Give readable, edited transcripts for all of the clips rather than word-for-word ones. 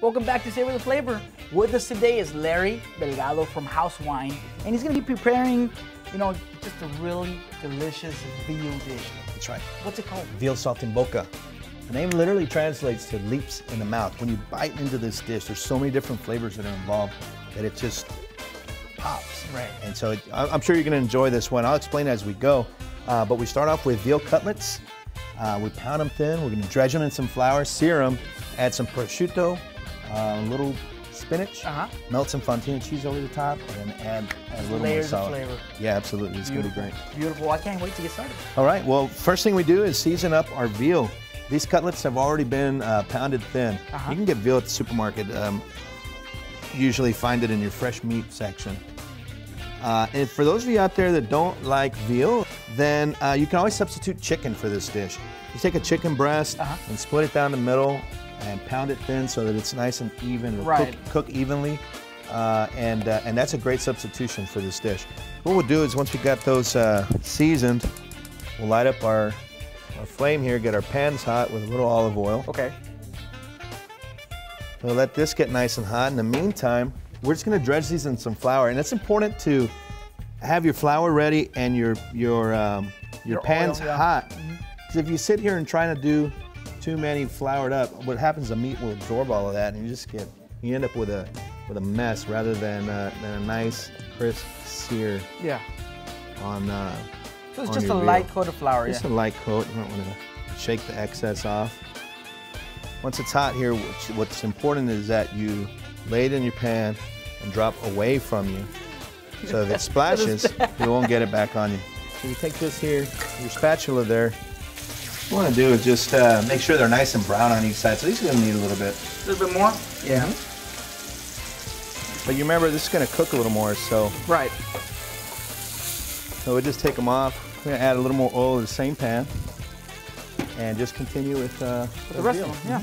Welcome back to Savor the Flavor. With us today is Larry Delgado from House Wine, and he's going to be preparing, just a really delicious veal dish. That's right. What's it called? Veal Saltimbocca. The name literally translates to leaps in the mouth. When you bite into this dish, there's so many different flavors that are involved that it just pops. Right. And so I'm sure you're going to enjoy this one. I'll explain as we go. But we start off with veal cutlets. We pound them thin. We're going to dredge them in some flour, sear them, add some prosciutto, a little spinach, melt some fontina cheese over the top, and then add a little layers more of salt. flavor. Yeah, absolutely. It's going to be great. Beautiful. I can't wait to get started. All right. Well, first thing we do is season up our veal. These cutlets have already been pounded thin. You can get veal at the supermarket. Usually find it in your fresh meat section. And for those of you out there that don't like veal, then you can always substitute chicken for this dish. You take a chicken breast and split it down the middle and pound it thin so that it's nice and even. It'll cook evenly, and that's a great substitution for this dish. What we'll do is once we got those seasoned, we'll light up our flame here, get our pans hot with a little olive oil. Okay. We'll let this get nice and hot. In the meantime, we're just going to dredge these in some flour, and it's important to have your flour ready and your pans oil, hot. Because if you sit here and try to do too many floured up, what happens? The meat will absorb all of that, and you end up with a mess rather than a nice crisp sear. Yeah. On so it's just a light coat of flour. Just a light coat. You don't want to shake the excess off. Once it's hot here, what's important is that you lay it in your pan and drop away from you. So if it splashes, you won't get it back on you. So you take this here, your spatula there. What you want to do is just make sure they're nice and brown on each side. So these are going to need a little bit. A little bit more? Yeah. But you remember, this is going to cook a little more, so. Right. So we'll just take them off. We're going to add a little more oil to the same pan and just continue with the rest veal. of them, yeah.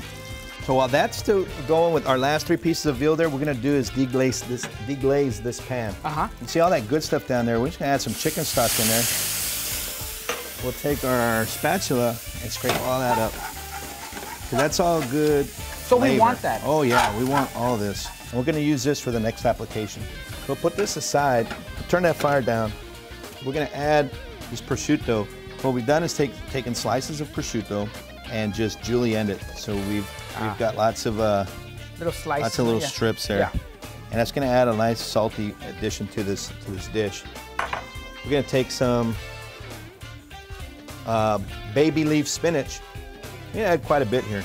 So while that's still going with our last 3 pieces of veal there, what we're gonna do is deglaze this pan. You see all that good stuff down there? We're just gonna add some chicken stock in there. We'll take our spatula and scrape all that up. So that's all good flavor. We want that. Oh yeah, we want all this. And we're gonna use this for the next application. So we'll put this aside, turn that fire down. We're gonna add this prosciutto. What we've done is taken slices of prosciutto and just julienne it. So we've got lots of little slices, lots of little strips there, and that's going to add a nice salty addition to this dish. We're going to take some baby leaf spinach. We're going to add quite a bit here.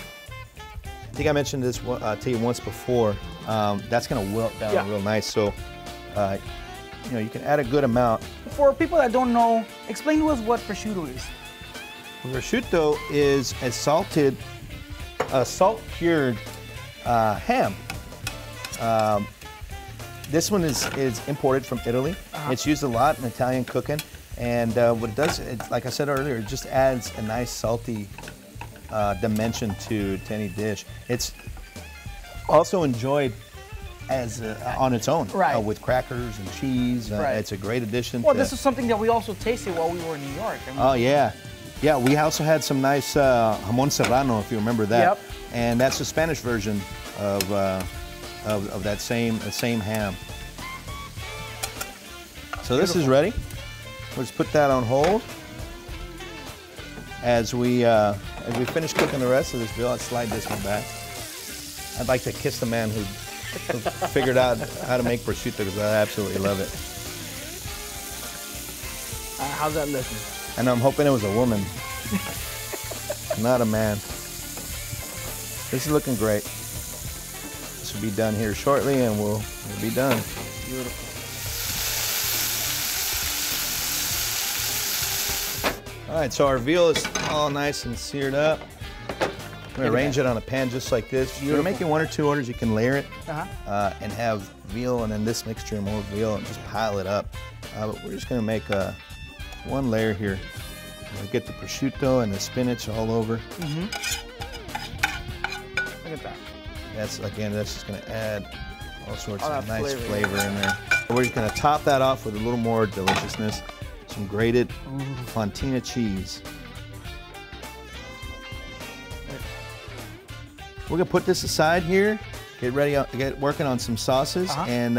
I think I mentioned this to you once before. That's going to wilt down real nice. So you can add a good amount. For people that don't know, explain to us what prosciutto is. Prosciutto is a salt-cured ham. This one is imported from Italy. It's used a lot in Italian cooking, and what it does, like I said earlier, it just adds a nice salty dimension to any dish. It's also enjoyed as on its own, with crackers and cheese. It's a great addition. Well, this is something that we also tasted while we were in New York. Oh yeah. Yeah, we also had some nice jamón serrano, if you remember that. And that's the Spanish version of that same ham. So this is ready. We'll just put that on hold. As we finish cooking the rest of this veal, I'll slide this one back. I'd like to kiss the man who figured out how to make prosciutto, because I absolutely love it. How's that looking? And I'm hoping it was a woman, not a man. This is looking great. This will be done here shortly, and we'll be done. Beautiful. All right, so our veal is all nice and seared up. I'm gonna arrange it on a pan just like this. If you're making 1 or 2 orders, you can layer it and have veal and then this mixture and more veal and just pile it up. But we're just gonna make one layer here. We'll get the prosciutto and the spinach all over. Look at that. That's just gonna add all sorts of nice flavor in there. We're just gonna top that off with a little more deliciousness. Some grated fontina cheese. We're gonna put this aside here get ready, get working on some sauces, and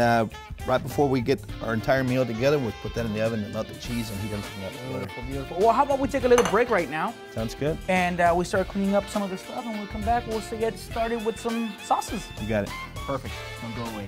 right before we get our entire meal together, we'll put that in the oven and melt the cheese and heat everything up together. Beautiful, beautiful. Well, how about we take a little break right now? Sounds good. And we start cleaning up some of the stuff, and when we come back, we'll get started with some sauces. You got it. Perfect. Don't go away.